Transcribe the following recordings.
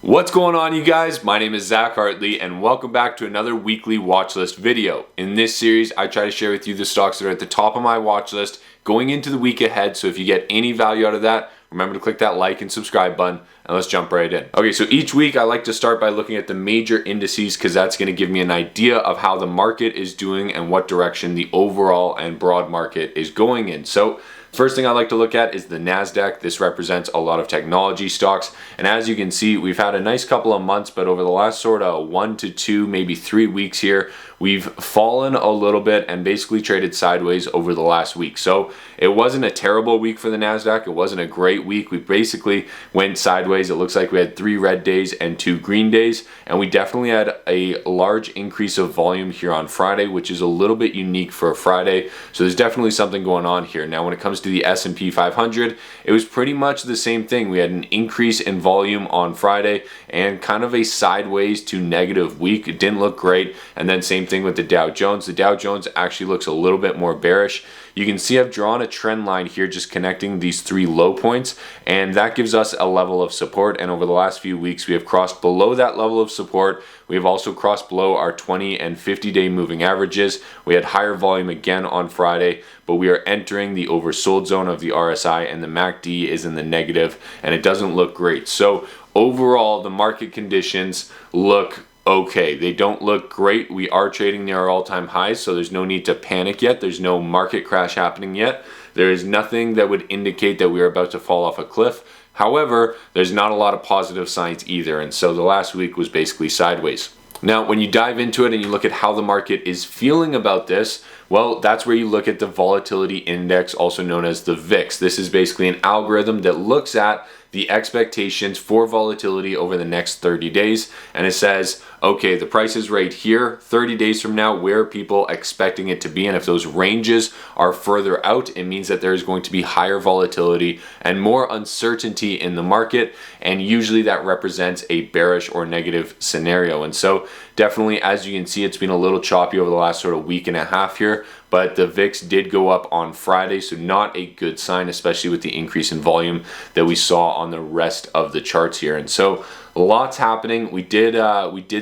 What's going on, you guys? My name is Zach Hartley and welcome back to another weekly watch list video. In this series, I try to share with you the stocks that are at the top of my watch list going into the week ahead. So if you get any value out of that, remember to click that like and subscribe button and let's jump right in. Okay, so each week I like to start by looking at the major indices because that's going to give me an idea of how the market is doing and what direction the overall and broad market is going in. So first thing I like to look at is the NASDAQ. This represents a lot of technology stocks. And as you can see, we've had a nice couple of months, but over the last sort of 1 to 2, maybe 3 weeks here, we've fallen a little bit and basically traded sideways over the last week. So it wasn't a terrible week for the NASDAQ. It wasn't a great week. We basically went sideways. It looks like we had 3 red days and 2 green days. And we definitely had a large increase of volume here on Friday, which is a little bit unique for a Friday. So there's definitely something going on here. Now, when it comes to the S&P 500, it was pretty much the same thing. We had an increase in volume on Friday and kind of a sideways to negative week. It didn't look great. And then same thing with the Dow Jones. The Dow Jones actually looks a little bit more bearish. You can see I've drawn a trend line here just connecting these 3 low points, and that gives us a level of support. And over the last few weeks, we have crossed below that level of support. We have also crossed below our 20 and 50-day moving averages. We had higher volume again on Friday, but we are entering the oversold zone of the RSI, and the MACD is in the negative, and it doesn't look great. So overall, the market conditions look okay. They don't look great. We are trading near our all-time highs, so there's no need to panic yet. There's no market crash happening yet. There is nothing that would indicate that we are about to fall off a cliff. However, there's not a lot of positive signs either, and so the last week was basically sideways. Now, when you dive into it and you look at how the market is feeling about this, well, that's where you look at the Volatility Index, also known as the VIX. This is basically an algorithm that looks at the expectations for volatility over the next 30 days. And it says, okay, the price is right here. 30 days from now, where are people expecting it to be? And if those ranges are further out, it means that there is going to be higher volatility and more uncertainty in the market. And usually that represents a bearish or negative scenario. And so definitely, as you can see, it's been a little choppy over the last sort of week and a half here. But the VIX did go up on Friday, so not a good sign, especially with the increase in volume that we saw on the rest of the charts here. And so lots happening. We did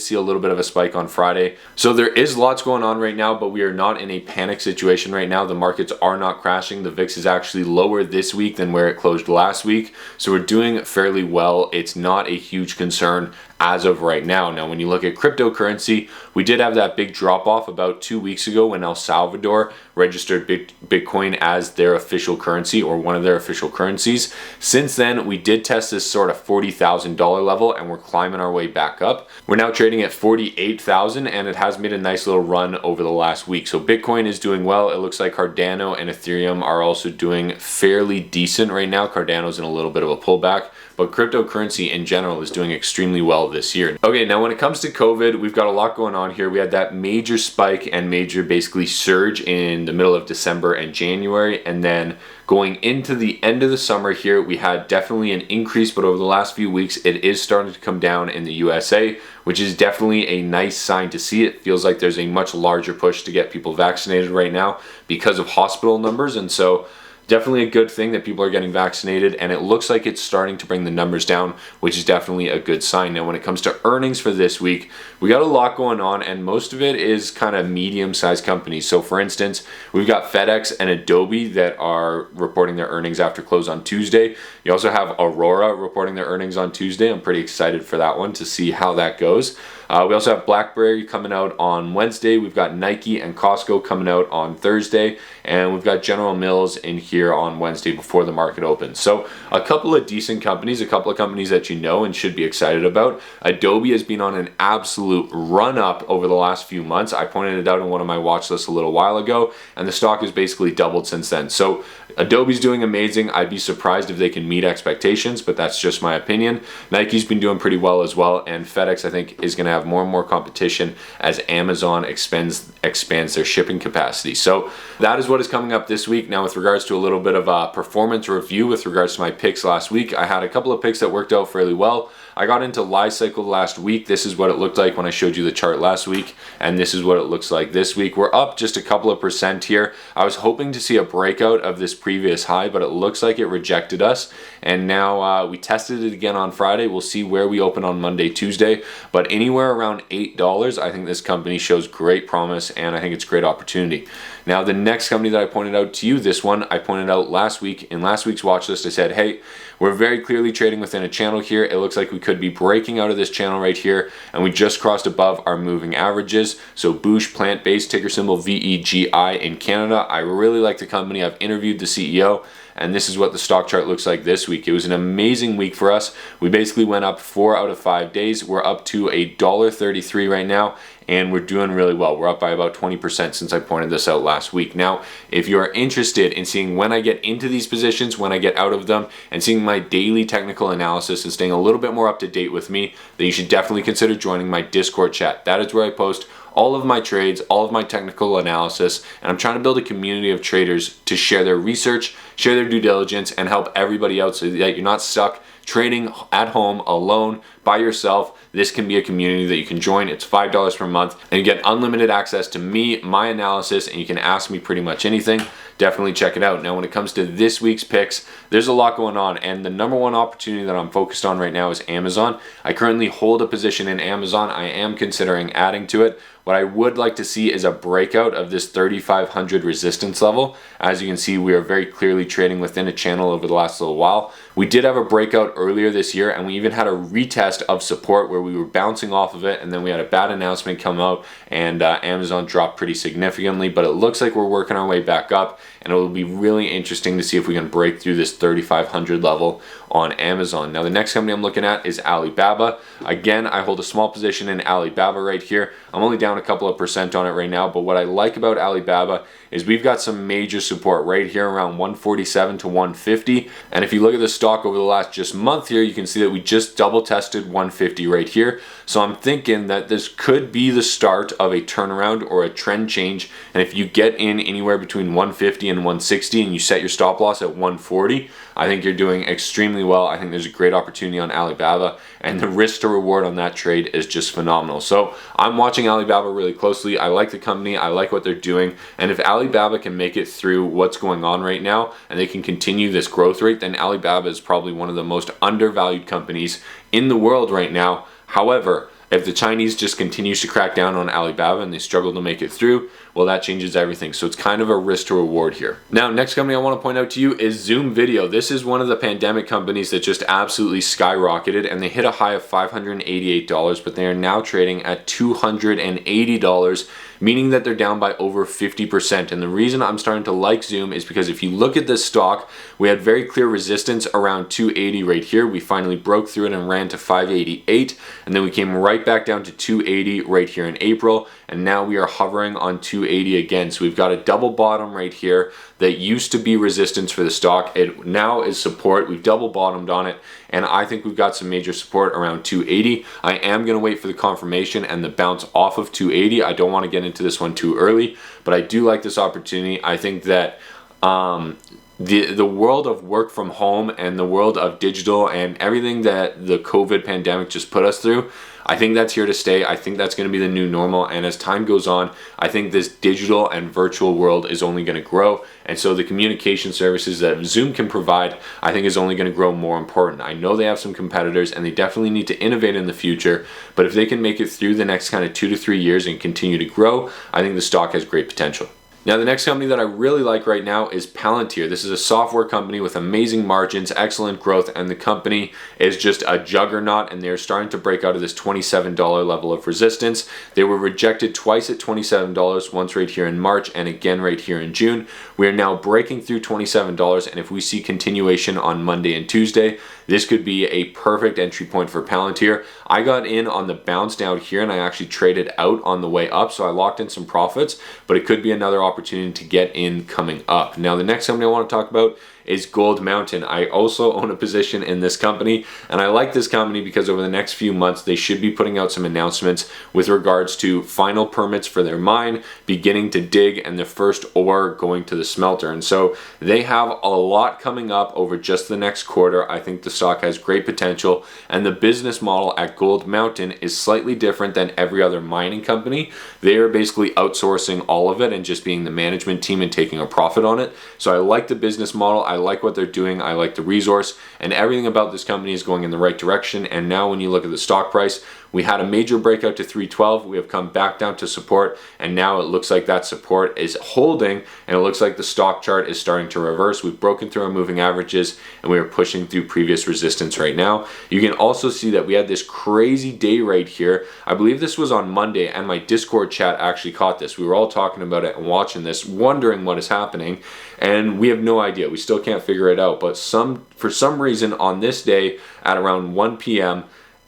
see a little bit of a spike on Friday. So there is lots going on right now, but we are not in a panic situation right now. The markets are not crashing. The VIX is actually lower this week than where it closed last week. So we're doing fairly well. It's not a huge concern as of right now. Now, when you look at cryptocurrency, we did have that big drop off about 2 weeks ago when El Salvador registered Bitcoin as their official currency or one of their official currencies. Since then, we did test this sort of $40,000 level and we're climbing our way back up. We're now trading at 48,000 and it has made a nice little run over the last week. So Bitcoin is doing well. It looks like Cardano and Ethereum are also doing fairly decent right now. Cardano's in a little bit of a pullback, but cryptocurrency in general is doing extremely well this year. Okay, now when it comes to COVID, we've got a lot going on here. We had that major spike and major basically surge in the middle of December and January, and then going into the end of the summer here, we had definitely an increase, but over the last few weeks, it is starting to come down in the USA, which is definitely a nice sign to see. It feels like there's a much larger push to get people vaccinated right now because of hospital numbers, and so definitely a good thing that people are getting vaccinated, and it looks like it's starting to bring the numbers down, which is definitely a good sign. Now, when it comes to earnings for this week, we got a lot going on, and most of it is kind of medium-sized companies. So, for instance, we've got FedEx and Adobe that are reporting their earnings after close on Tuesday. You also have Aurora reporting their earnings on Tuesday. I'm pretty excited for that one to see how that goes. We also have BlackBerry coming out on Wednesday. We've got Nike and Costco coming out on Thursday. And we've got General Mills in here on Wednesday before the market opens. So a couple of decent companies, a couple of companies that you know and should be excited about. Adobe has been on an absolute run up over the last few months. I pointed it out in one of my watch lists a little while ago, and the stock has basically doubled since then. So Adobe's doing amazing. I'd be surprised if they can meet expectations, but that's just my opinion. Nike's been doing pretty well as well, and FedEx, I think, is going to have more and more competition as Amazon expands their shipping capacity. So that is what is coming up this week. Now, with regards to a little bit of a performance review with regards to my picks last week, I had a couple of picks that worked out fairly well. I got into LICY last week. This is what it looked like when I showed you the chart last week, and this is what it looks like this week. We're up just a couple of percent here. I was hoping to see a breakout of this previous high, but it looks like it rejected us, and now we tested it again on Friday. We'll see where we open on Monday, Tuesday, but anywhere around $8, I think this company shows great promise, and I think it's a great opportunity. Now, the next company that I pointed out to you, this one I pointed out last week. In last week's watch list, I said, hey, we're very clearly trading within a channel here. It looks like we could be breaking out of this channel right here, and we just crossed above our moving averages. So Boosh, plant-based, ticker symbol VEGI in Canada. I really like the company. I've interviewed the CEO, and this is what the stock chart looks like this week. It was an amazing week for us. We basically went up 4 out of 5 days. We're up to $1.33 right now, and we're doing really well. We're up by about 20% since I pointed this out last week. Now, if you are interested in seeing when I get into these positions, when I get out of them, and seeing my daily technical analysis and staying a little bit more up to date with me, then you should definitely consider joining my Discord chat. That is where I post all of my trades, all of my technical analysis, and I'm trying to build a community of traders to share their research, share their due diligence, and help everybody out so that you're not stuck trading at home alone by yourself. This can be a community that you can join. It's $5 per month, and you get unlimited access to me, my analysis, and you can ask me pretty much anything. Definitely check it out. Now, when it comes to this week's picks, there's a lot going on, and the number one opportunity that I'm focused on right now is Amazon. I currently hold a position in Amazon. I am considering adding to it. What I would like to see is a breakout of this 3,500 resistance level. As you can see, we are very clearly trading within a channel over the last little while. We did have a breakout earlier this year, and we even had a retest of support where we were bouncing off of it, and then we had a bad announcement come out, and Amazon dropped pretty significantly, but it looks like we're working our way back up, and it will be really interesting to see if we can break through this 3,500 level on Amazon. Now, the next company I'm looking at is Alibaba. Again, I hold a small position in Alibaba right here. I'm only down a couple of percent on it right now, but what I like about Alibaba is we've got some major support right here around 147 to 150, and if you look at the stock over the last just month here, you can see that we just double tested 150 right here. So I'm thinking that this could be the start of a turnaround or a trend change, and if you get in anywhere between 150 and 160 and you set your stop loss at 140, I think you're doing extremely well. I think there's a great opportunity on Alibaba, and the risk to reward on that trade is just phenomenal. So I'm watching Alibaba really closely. I like the company. I like what they're doing. And if Alibaba can make it through what's going on right now and they can continue this growth rate, then Alibaba is probably one of the most undervalued companies in the world right now. However, if the Chinese just continues to crack down on Alibaba and they struggle to make it through, well, that changes everything. So it's kind of a risk to reward here. Now, next company I want to point out to you is Zoom Video. This is one of the pandemic companies that just absolutely skyrocketed, and they hit a high of $588, but they are now trading at $280, meaning that they're down by over 50%. And the reason I'm starting to like Zoom is because if you look at this stock, we had very clear resistance around 280 right here. We finally broke through it and ran to 588, and then we came right back down to 280 right here in April, and now we are hovering on 280 again. So we've got a double bottom right here that used to be resistance for the stock. It now is support. We've double bottomed on it, and I think we've got some major support around 280. I am going to wait for the confirmation and the bounce off of 280. I don't want to get into this one too early, but I do like this opportunity. I think that the world of work from home and the world of digital and everything that the COVID pandemic just put us through, I think that's here to stay. I think that's going to be the new normal, and as time goes on, I think this digital and virtual world is only going to grow, and so the communication services that Zoom can provide, I think, is only going to grow more important. I know they have some competitors, and they definitely need to innovate in the future, but if they can make it through the next kind of 2 to 3 years and continue to grow, I think the stock has great potential. Now, the next company that I really like right now is Palantir. This is a software company with amazing margins, excellent growth, and the company is just a juggernaut, and they're starting to break out of this $27 level of resistance. They were rejected twice at $27, once right here in March and again right here in June. We are now breaking through $27, and if we see continuation on Monday and Tuesday, this could be a perfect entry point for Palantir. I got in on the bounce down here, and I actually traded out on the way up, so I locked in some profits, but it could be another opportunity to get in coming up. Now, the next company I want to talk about is Gold Mountain. I also own a position in this company, and I like this company because over the next few months they should be putting out some announcements with regards to final permits for their mine, beginning to dig, and the first ore going to the smelter. And so they have a lot coming up over just the next quarter. I think the stock has great potential, and the business model at Gold Mountain is slightly different than every other mining company. They are basically outsourcing all of it and just being the management team and taking a profit on it. So I like the business model, I like what they're doing, I like the resource, and everything about this company is going in the right direction. And now when you look at the stock price, we had a major breakout to 312. We have come back down to support, and now it looks like that support is holding, and it looks like the stock chart is starting to reverse. We've broken through our moving averages, and we are pushing through previous resistance right now. You can also see that we had this crazy day right here. I believe this was on Monday, and my Discord chat actually caught this. We were all talking about it and watching this, wondering what is happening, and we have no idea. We still can't figure it out, but for some reason on this day at around 1 p.m.,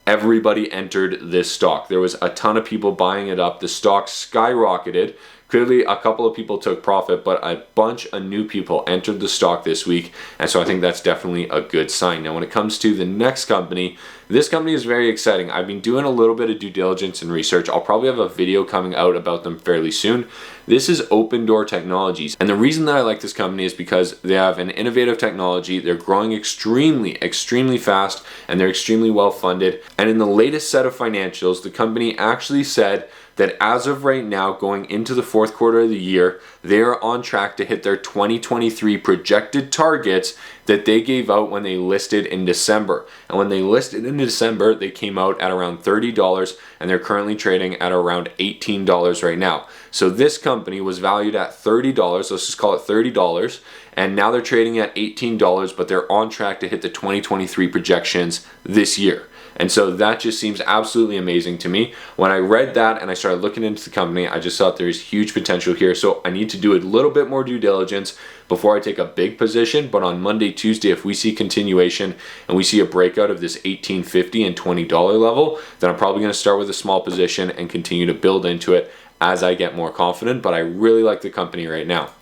everybody entered this stock. There was a ton of people buying it up. The stock skyrocketed. Clearly, a couple of people took profit, but a bunch of new people entered the stock this week, and so I think that's definitely a good sign. Now, when it comes to the next company, this company is very exciting. I've been doing a little bit of due diligence and research. I'll probably have a video coming out about them fairly soon. This is OpenDoor Technologies, and the reason that I like this company is because they have an innovative technology. They're growing extremely fast, and they're extremely well funded. And in the latest set of financials, the company actually said that as of right now, going into the fourth quarter of the year, they are on track to hit their 2023 projected targets that they gave out when they listed in December. And when they listed in December, they came out at around $30, and they're currently trading at around $18 right now. So this company was valued at $30, let's just call it $30, and now they're trading at $18, but they're on track to hit the 2023 projections this year. And so that just seems absolutely amazing to me. When I read that and I started looking into the company, I just thought there's huge potential here. So I need to do a little bit more due diligence before I take a big position. But on Monday, Tuesday, if we see continuation and we see a breakout of this $18.50 and $20 level, then I'm probably going to start with a small position and continue to build into it as I get more confident. But I really like the company right now.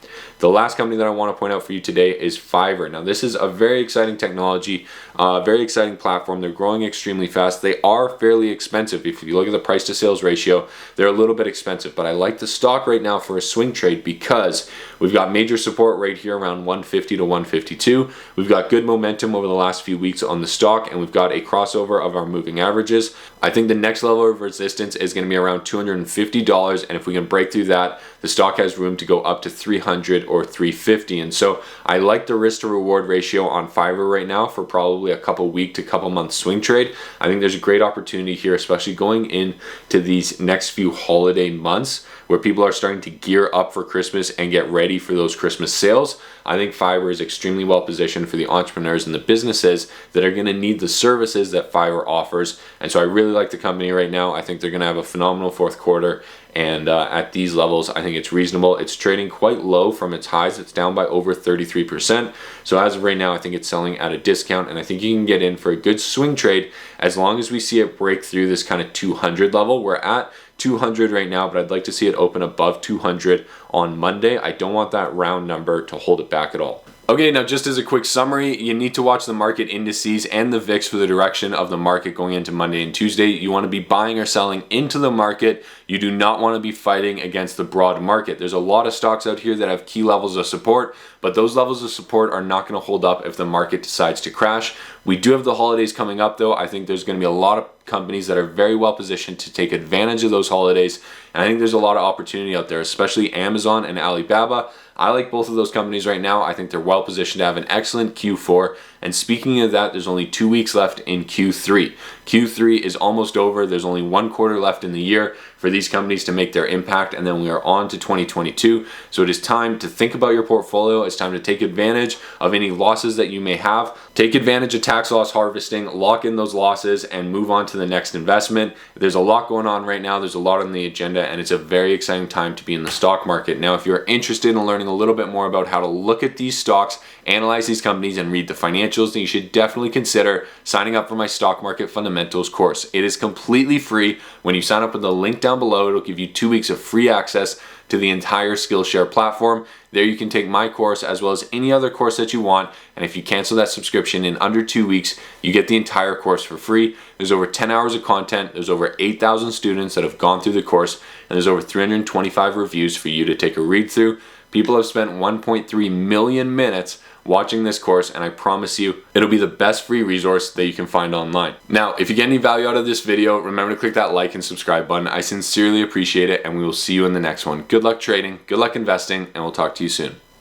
The last company that I want to point out for you today is Fiverr. Now, this is a very exciting technology, very exciting platform. They're growing extremely fast. They are fairly expensive. If you look at the price to sales ratio, they're a little bit expensive, but I like the stock right now for a swing trade because we've got major support right here around 150 to 152. We've got good momentum over the last few weeks on the stock, and we've got a crossover of our moving averages. I think the next level of resistance is going to be around $250, and if we can break through that, the stock has room to go up to 300 or 350. And so I like the risk to reward ratio on Fiverr right now for probably a couple week to couple month swing trade. I think there's a great opportunity here, especially going into these next few holiday months where people are starting to gear up for Christmas and get ready for those Christmas sales. I think Fiverr is extremely well positioned for the entrepreneurs and the businesses that are going to need the services that Fiverr offers. And so I really like the company right now. I think they're going to have a phenomenal fourth quarter. And at these levels, I think it's reasonable. It's trading quite low from its highs. It's down by over 33%. So as of right now, I think it's selling at a discount, and I think you can get in for a good swing trade as long as we see it break through this kind of 200 level. We're at 200 right now, but I'd like to see it open above 200 on Monday. I don't want that round number to hold it back at all. Okay, now just as a quick summary, you need to watch the market indices and the VIX for the direction of the market going into Monday and Tuesday. You want to be buying or selling into the market. You do not want to be fighting against the broad market. There's a lot of stocks out here that have key levels of support, but those levels of support are not going to hold up if the market decides to crash. We do have the holidays coming up though. I think there's going to be a lot of companies that are very well positioned to take advantage of those holidays, and I think there's a lot of opportunity out there, especially Amazon and Alibaba. I like both of those companies right now. I think they're well positioned to have an excellent Q4. And speaking of that, there's only 2 weeks left in Q3. Q3 is almost over. There's only 1 quarter left in the year for these companies to make their impact, and then we are on to 2022. So it is time to think about your portfolio. It's time to take advantage of any losses that you may have. Take advantage of tax loss harvesting, lock in those losses, and move on to the next investment. There's a lot going on right now. There's a lot on the agenda, and it's a very exciting time to be in the stock market. Now, if you're interested in learning a little bit more about how to look at these stocks, analyze these companies, and read the financials, then you should definitely consider signing up for my stock market fundamentals fundamentals course. It is completely free. When you sign up with the link down below, it'll give you 2 weeks of free access to the entire Skillshare platform. There you can take my course as well as any other course that you want, and if you cancel that subscription in under 2 weeks, you get the entire course for free. There's over 10 hours of content, there's over 8,000 students that have gone through the course, and there's over 325 reviews for you to take a read through. People have spent 1.3 million minutes watching this course, and I promise you it'll be the best free resource that you can find online. Now, if you get any value out of this video, remember to click that like and subscribe button. I sincerely appreciate it, and we will see you in the next one. Good luck trading, good luck investing, and we'll talk to you soon.